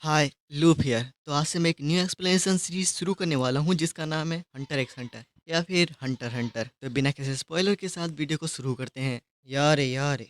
Hi, loop here. तो आज से मैं एक न्यू एक्सप्लेनेशन सीरीज शुरू करने वाला हूँ जिसका नाम है हंटर एक्स हंटर या फिर हंटर हंटर। तो बिना किसी स्पॉइलर के साथ वीडियो को शुरू करते हैं। यार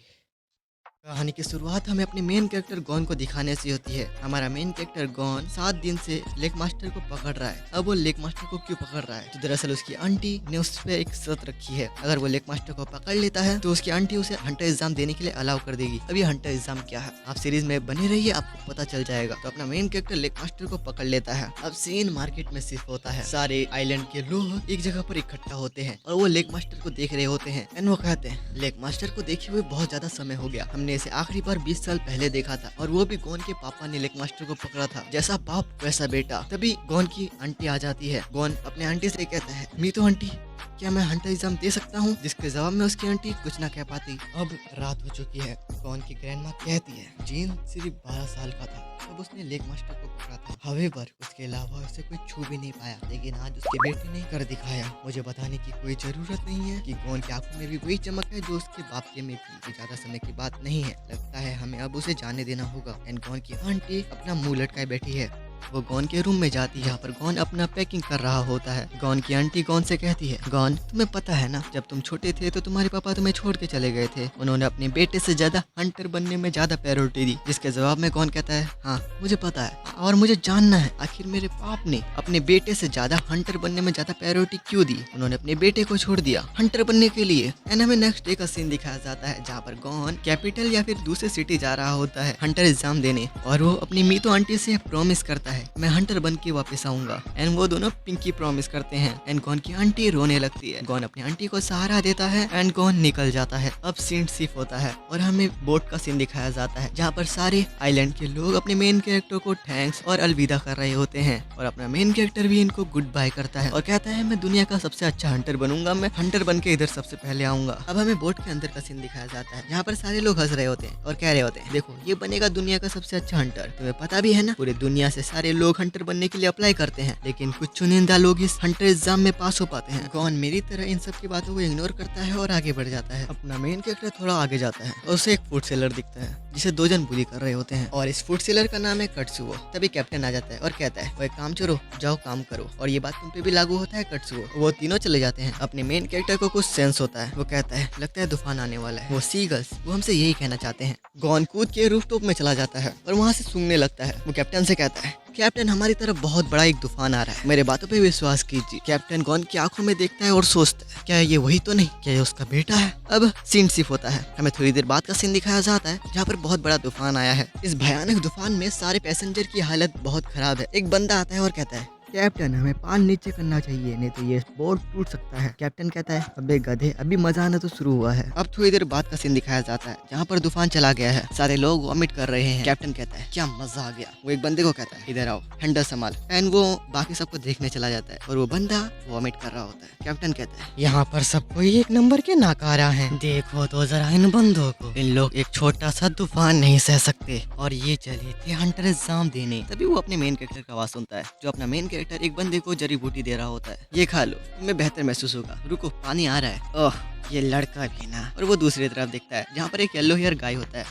कहानी की शुरुआत हमें अपने मेन कैरेक्टर गॉन को दिखाने से होती है। हमारा मेन कैरेक्टर गॉन 7 दिन से लेक मास्टर को पकड़ रहा है। अब वो लेक मास्टर को क्यों पकड़ रहा है? तो दरअसल उसकी आंटी ने उस पर एक शर्त रखी है, अगर वो लेक मास्टर को पकड़ लेता है तो उसकी आंटी उसे हंटर एग्जाम देने के लिए अलाउ कर देगी। अब ये हंटर एग्जाम क्या है, आप सीरीज में बने रहिए, आपको पता चल जाएगा। तो अपना मेन कैरेक्टर लेक मास्टर को पकड़ लेता है। अब सीन मार्केट में शिफ्ट होता है। सारे आइलैंड के लोग एक जगह पर इकट्ठा होते हैं और वो लेक मास्टर को देख रहे होते हैं। एंड वो कहते हैं, लेक मास्टर को देखे हुए बहुत ज्यादा समय हो गया, हमने इसे आखिरी बार 20 साल पहले देखा था, और वो भी गॉन के पापा ने लेक मास्टर को पकड़ा था। जैसा बाप वैसा बेटा। तभी गॉन की आंटी आ जाती है। गॉन अपने आंटी से कहता है, मीतो आंटी, क्या मैं हंटर एग्जाम दे सकता हूँ? जिसके जवाब में उसकी आंटी कुछ ना कह पाती। अब रात हो चुकी है। गॉन की ग्रैंडमा कहती है, जीन सिर्फ 12 साल का था तब उसने लेक मास्टर को पकड़ा था। हवेवर उसके अलावा उसे कोई छू भी नहीं पाया, लेकिन आज उसके बेटे ने कर दिखाया। मुझे बताने की कोई जरूरत नहीं है कि गॉन की आंखों में भी वही चमक है जो उसके बाप के में थी। ये ज्यादा समय की बात नहीं है, लगता है हमें अब उसे जाने देना होगा। एंड गॉन की आंटी अपना मुंह लटकाए बैठी है। वो गॉन के रूम में जाती है। यहाँ पर गॉन अपना पैकिंग कर रहा होता है। गॉन की आंटी गॉन से कहती है, गॉन, तुम्हें पता है ना, जब तुम छोटे थे तो तुम्हारे पापा तुम्हें छोड़ के चले गए थे। उन्होंने अपने बेटे से ज्यादा हंटर बनने में ज्यादा प्रायोरिटी दी। जिसके जवाब में गॉन कहता है, हाँ मुझे पता है और मुझे जानना है, आखिर मेरे बाप ने अपने बेटे से ज्यादा हंटर बनने में ज्यादा प्रायोरिटी क्यों दी? उन्होंने अपने बेटे को छोड़ दिया हंटर बनने के लिए। एंड हमें नेक्स्ट डे का सीन दिखाया जाता है जहाँ पर गॉन कैपिटल या फिर दूसरे सिटी जा रहा होता है हंटर एग्जाम देने, और वो अपनी मीतो आंटी से प्रॉमिस करता है, मैं हंटर बन के वापस आऊंगा। एंड वो दोनों पिंकी प्रॉमिस करते हैं। एंड गॉन की आंटी रोने लगती है। गॉन अपनी आंटी को सहारा देता है एंड गॉन निकल जाता है। अब सीन शिफ्ट होता है और हमें बोट का सीन दिखाया जाता है जहाँ पर सारे आइलैंड के लोग अपने मेन कैरेक्टर को थैंक्स और अलविदा कर रहे होते हैं, और अपना मेन कैरेक्टर भी इनको गुड बाय करता है और कहता है, मैं दुनिया का सबसे अच्छा हंटर बनूंगा, मैं हंटर बन के इधर सबसे पहले आऊंगा। अब हमें बोट के अंदर का सीन दिखाया जाता है जहाँ पर सारे लोग हंस रहे होते हैं और कह रहे होते हैं, देखो ये बनेगा दुनिया का सबसे अच्छा हंटर। तुम्हें पता भी है ना, पूरी दुनिया से सारे लोग हंटर बनने के लिए अप्लाई करते हैं, लेकिन कुछ चुनिंदा लोग इस हंटर एग्जाम में पास हो पाते हैं। गॉन मेरी तरह इन सब की बातों को इग्नोर करता है और आगे बढ़ जाता है। अपना मेन कैरेक्टर थोड़ा आगे जाता है और उसे एक फूड सेलर दिखता है जिसे 2 जन बुली कर रहे होते हैं, और इस फूड सेलर का नाम है कट्सुओ। तभी कैप्टन आ जाता है और कहता है, वो एक काम छोड़ो, जाओ काम करो। और ये बात तुम पे भी लागू होता है कट्सुओ। वो तीनों चले जाते हैं। अपने मेन कैरेक्टर को कुछ सेंस होता है। वो कहता है, लगता है तूफान आने वाला है। वो सीगल्स वो हमसे यही कहना चाहते हैं। गॉन कूद के रूफटॉप में चला जाता है और वहाँ से सूंघने लगता है। वो कैप्टन से कहता है, कैप्टन हमारी तरफ बहुत बड़ा एक तूफान आ रहा है, मेरे बातों पे विश्वास कीजिए। कैप्टन गॉन की आंखों में देखता है और सोचता है, क्या ये वही तो नहीं, क्या ये उसका बेटा है? अब सीन शिफ्ट होता है। हमें थोड़ी देर बाद का सीन दिखाया जाता है जहाँ पर बहुत बड़ा तूफान आया है। इस भयानक तूफान में सारे पैसेंजर की हालत बहुत खराब है। एक बंदा आता है और कहता है, कैप्टन हमें पान नीचे करना चाहिए, नहीं तो ये बोट टूट सकता है। कैप्टन कहता है, अबे गधे, अभी मजा आना तो शुरू हुआ है। अब थोड़ी देर बाद का सीन दिखाया जाता है जहाँ पर तूफान चला गया है, सारे लोग वॉमिट कर रहे हैं। कैप्टन कहता है, क्या मजा आ गया। वो एक बंदे को कहता है, इधर आओ, हैंडल संभाल। एंड वो बाकी सबको देखने चला जाता है और वो बंदा वॉमिट कर रहा होता है। कैप्टन कहता है, यहाँ पर सब कोई एक नंबर के नाकारा है, देखो तो जरा इन बंदों को, इन लोग एक छोटा सा तूफान नहीं सह सकते और ये चले थे हंटर एग्जाम देने। तभी वो अपने मेन कैरेक्टर का आवाज सुनता है, जो अपना मेन कैरेक्टर एक बंदे को जड़ी बूटी दे रहा होता है। ये खा लो, तुम्हें बेहतर महसूस होगा, रुको पानी आ रहा है। ओह ये लड़का भी ना। और वो दूसरी तरफ देखता है जहाँ पर एक येलो हेयर गाय होता है।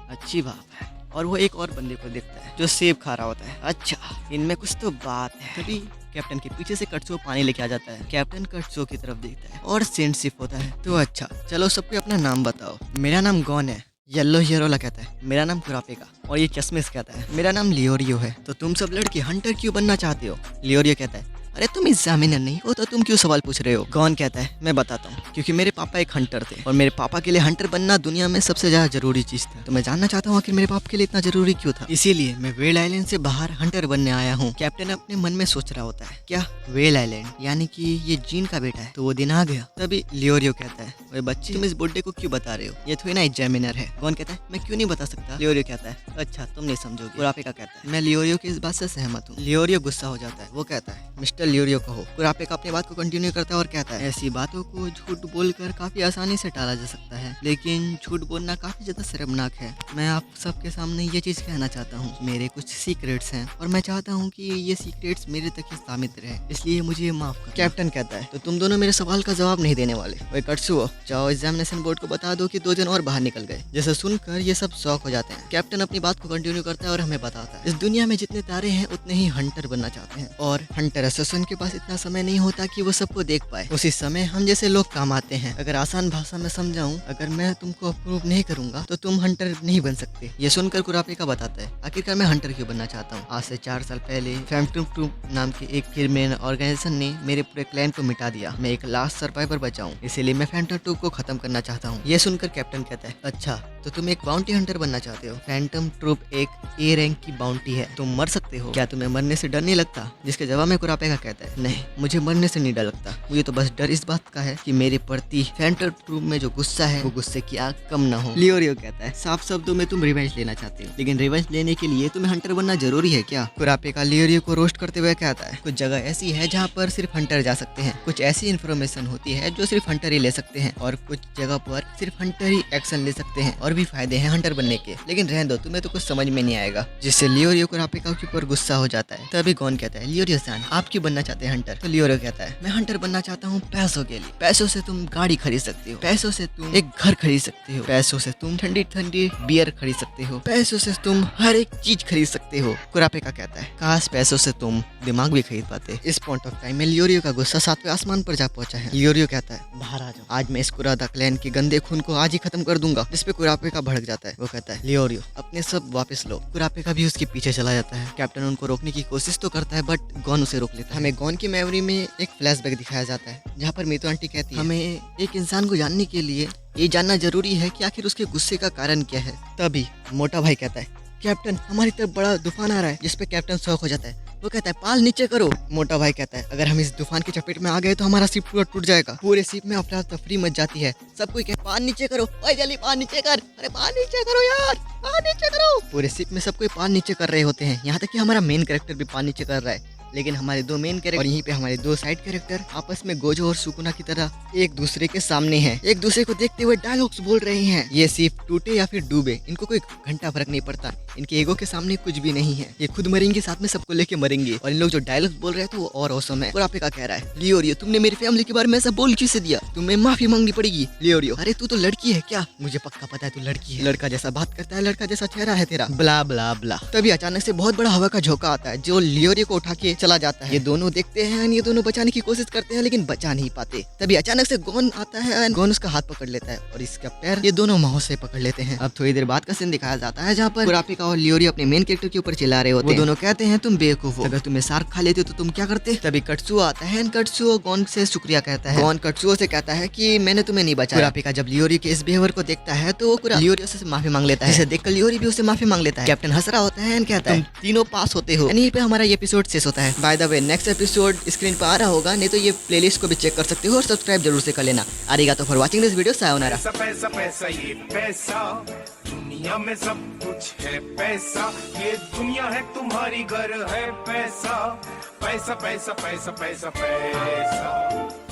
अच्छी बात है। और वो एक और बंदे को देखता है जो सेब खा रहा होता है। अच्छा इनमें कुछ तो बात है। तभी कैप्टन के पीछे से कट्सो पानी लेके आ जाता है। कैप्टन कट्सो की तरफ देखता है और सेंट शिफ्ट होता है। तो अच्छा चलो सबको अपना नाम बताओ। मेरा नाम गॉन है। येलो हेयर वाला कहता है, मेरा नाम कुरापेगा। और ये चश्मे से कहता है, मेरा नाम लियोरियो है। तो तुम सब लड़के हंटर क्यों बनना चाहते हो? लियोरियो कहता है, अरे तुम एग्जामिनर नहीं हो तो तुम क्यों सवाल पूछ रहे हो? गॉन कहता है, मैं बताता हूँ, क्योंकि मेरे पापा एक हंटर थे और मेरे पापा के लिए हंटर बनना दुनिया में सबसे ज्यादा जरूरी चीज था। तो मैं जानना चाहता हूँ आखिर मेरे पापा के लिए इतना जरूरी क्यों था, इसीलिए मैं वेल आइलैंड से बाहर हंटर बनने आया हूँ। कैप्टन अपने मन में सोच रहा होता है, क्या वेल आइलैंड यानी कि ये जीन का बेटा है? तो वो दिन आ गया। तभी लियोरियो कहता है, ओए बच्चे तुम इस बुड्ढे को क्यों बता रहे हो, ये थोड़ी ना एग्जामिनर है। गॉन कहता है, मैं क्यों नहीं बता सकता। लियोरियो कहता है, अच्छा तुम नहीं समझोगे। कुरापेगा कहता है, मैं लियोरियो की इस बात से सहमत हूँ। लियोरियो गुस्सा हो जाता है। वो कहता है, मिस्टर लियोरियो कहो। कुरापेका अपनी बात को कंटिन्यू करता है और कहता है, ऐसी बातों को झूठ बोलकर काफी आसानी से टाला जा सकता है, लेकिन झूठ बोलना काफी ज्यादा शर्मनाक है। मैं आप सबके सामने ये चीज कहना चाहता हूँ, मेरे कुछ सीक्रेट्स हैं और मैं चाहता हूँ कि ये सीक्रेट्स मेरे तक ही सीमित रहे, इसलिए मुझे माफ कर। कैप्टन कहता है, तो तुम दोनों मेरे सवाल का जवाब नहीं देने वाले। वही कट्सुओ, जाओ एग्जामिनेशन बोर्ड को बता दो कि 2 जन और बाहर निकल गए। जैसे सुनकर ये सब शॉक हो जाते हैं। कैप्टन अपनी बात को कंटिन्यू करता है और हमें बताता है, इस दुनिया में जितने तारे हैं उतने ही हंटर बनना चाहते हैं, और हंटर एसोसिएशन के पास इतना समय नहीं होता कि वो सबको देख पाए। उसी समय हम जैसे लोग काम आते हैं। अगर आसान भाषा में समझाऊं, अगर मैं तुमको अप्रूव नहीं करूंगा तो तुम हंटर नहीं बन सकते। ये सुनकर कुरापेका बताता है, आखिरकार मैं हंटर क्यों बनना चाहता हूँ। आज से 4 साल पहले फैंटम ट्रूप नाम के एक क्रिमिनल ऑर्गेनाइजेशन ने मेरे पूरे क्लैन को मिटा दिया। मैं एक लास्ट सर्वाइवर बचा हूँ, इसीलिए मैं फैंटम ट्रूप को खत्म करना चाहता हूँ। ये सुनकर कैप्टन कहता है, अच्छा तो तुम एक बाउंटी हंटर बनना चाहते हो। फैंटम ट्रूप एक ए रैंक की बाउंटी है, तुम मर सकते हो, क्या तुम्हें मरने से डर नहीं लगता। जिसके जवाब में कुरापेका कहता है, नहीं मुझे मरने से नहीं डर लगता, मुझे तो बस डर इस बात का है कि मेरे प्रति फैंटम ट्रूप में जो गुस्सा है वो गुस्से की आग कम ना हो। लियोरियो कहता है, साफ शब्दों में तुम रिवेंज लेना चाहते हो, लेकिन रिवेंज लेने के लिए तुम्हें हंटर बनना जरूरी है क्या। कुरापेका लियोरियो को रोस्ट करते हुए कहता है, कुछ जगह ऐसी है जहाँ पर सिर्फ हंटर जा सकते हैं, कुछ ऐसी इन्फॉर्मेशन होती है जो सिर्फ हंटर ही ले सकते हैं, और कुछ जगह पर सिर्फ हंटर ही एक्शन ले सकते हैं। और भी फायदे हैं हंटर बनने के, लेकिन रहने दो, तुम्हें तो कुछ समझ में नहीं आएगा। जिससे लियोरियो कुरापेका के ऊपर गुस्सा हो जाता है। तभी गॉन कहता है, लियोरियो सान आप क्यों बनना चाहते हैं हंटर। तो लियोरियो कहता है, मैं हंटर बनना चाहता हूँ पैसों के लिए। पैसों से तुम गाड़ी खरीद सकते हो, पैसों से तुम एक घर खरीद सकते हो, पैसों से तुम ठंडी ठंडी बियर खरीद सकते हो, पैसों से तुम हर एक चीज खरीद सकते हो। कुरापेका कहता है, काश पैसों से तुम दिमाग भी खरीद पाते। इस पॉइंट ऑफ टाइम में लियोरियो का गुस्सा 7वें आसमान पर जा पहुंचा है। लियोरियो कहता है, बाहर आ जाओ, आज मैं इस कुरादा क्लैन के गंदे खून को आज ही खत्म कर दूंगा। जिसपे कुरापेका भड़क जाता है। वो कहता है, लियोरियो अपने सब वापस लो। कुरापेका भी उसके पीछे चला जाता है। कैप्टन उनको रोकने की कोशिश तो करता है, बट गॉन उसे रोक लेता है। हमें गॉन की मेमोरी में एक फ्लैशबैक दिखाया जाता है, जहाँ पर मीतो आंटी कहती है, हमें एक इंसान को जानने के लिए ये जानना जरूरी है कि आखिर उसके गुस्से का कारण क्या है। तभी मोटा भाई कहता है, कैप्टन हमारी तरफ बड़ा तूफान आ रहा है। जिसपे कैप्टन शौक हो जाता है। वो कहता है, पाल नीचे करो। मोटा भाई कहता है, अगर हम इस तूफान की चपेट में आ गए तो हमारा शिप पूरा टूट जाएगा। पूरे शिप में अफरा तफरी मच जाती है। सब कोई कहता है, पाल नीचे करो, ओए जल्दी पाल नीचे कर, अरे पाल नीचे करो यार, पाल नीचे करो। पूरे शिप में सब कोई पाल नीचे कर रहे होते हैं, यहाँ तक कि हमारा मेन कैरेक्टर भी पाल नीचे कर रहा है। लेकिन हमारे 2 मेन कैरेक्टर और यहीं पे हमारे 2 साइड कैरेक्टर आपस में गोजो और सुकुना की तरह एक दूसरे के सामने हैं, एक दूसरे को देखते हुए डायलॉग्स बोल रहे हैं। ये शिप टूटे या फिर डूबे, इनको कोई घंटा फर्क नहीं पड़ता। इनके ईगो के सामने कुछ भी नहीं है। ये खुद मरेंगे, साथ में सबको लेके मरेंगे। और इन लोग जो डायलॉग्स बोल रहे हैं तो वो और औसम है। कुरापेका कह रहा है, लियोरियो तुमने मेरी फैमिली के बारे में ऐसा बोल किसे दिया, तुम्हें माफी मांगनी पड़ेगी। लियोरियो, अरे तू तो लड़की है क्या। मुझे पक्का पता है तू लड़की है, लड़का जैसा बात करता है, लड़का जैसा चेहरा है तेरा, ब्ला ब्ला ब्ला। तभी अचानक से बहुत बड़ा हवा का झोंका आता है जो लियोरियो को उठा के चला जाता है। ये दोनों देखते हैं, ये दोनों बचाने की कोशिश करते हैं लेकिन बचा नहीं पाते। तभी अचानक से गॉन आता है, गॉन उसका हाथ पकड़ लेता है और इसका पैर ये दोनों माहौं से पकड़ लेते हैं। अब थोड़ी देर बाद का सीन दिखाया जाता है जहाँ पर कुरापेका और लियोरियो अपने मेन कैरेक्टर के ऊपर चिल्ला रहे होते हैं। वो दोनों कहते हैं, तुम बेवकूफ हो, अगर तुम्हें शार्क खा लेते तो तुम क्या करते। तभी कट्सुओ आता है। कट्सुओ गॉन से शुक्रिया कहता है। गॉन कट्सुओ से कहता है कि मैंने तुम्हें नहीं बचाया। कुरापेका जब लियोरियो के इस बिहेवियर को देखता है तो वो लियोरियो से माफी मांग लेता है, जिसे देखकर लियोरियो भी उससे माफी मांग लेता है। कैप्टन हंस रहा होता है, कहता है, तुम तीनों पास होते हो। यहीं पे हमारा ये एपिसोड शेष होता है। By the way next episode screen पर आ रहा होगा, नहीं तो ये प्लेलिस्ट को भी चेक कर सकते हो और सब्सक्राइब जरूर से कर लेना। आरिगातो फॉर वाचिंग दिस वीडियो। सायोनारा। पैसा पैसा पैसा ये पैसा, दुनिया में सब कुछ है पैसा, ये दुनिया है तुम्हारी घर है पैसा, पैसा पैसा पैसा पैसा पैसा।